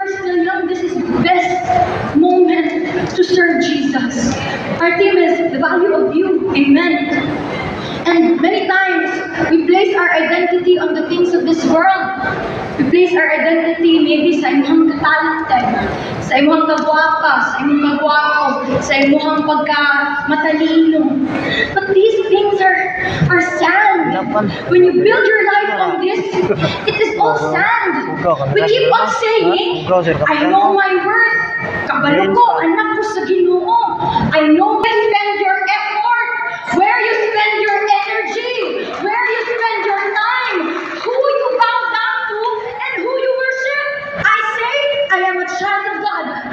We're still young, this is the best moment to serve Jesus. Our theme is the value of you. Amen. And many times, we place our identity on the things of this world. We place our identity maybe sa imong katalent, sa imong kagwapa, sa imong kagwapo, sa imong pagka-matalino. But these things are sand. When you build your life on this, it is all sand. We keep on saying, I know my worth. Kabalo ko, anak ko sa Ginoo. I know where you spend your effort, where you spend your energy, where you spend your time, who you bow down to, and who you worship. I say, I am a child of God.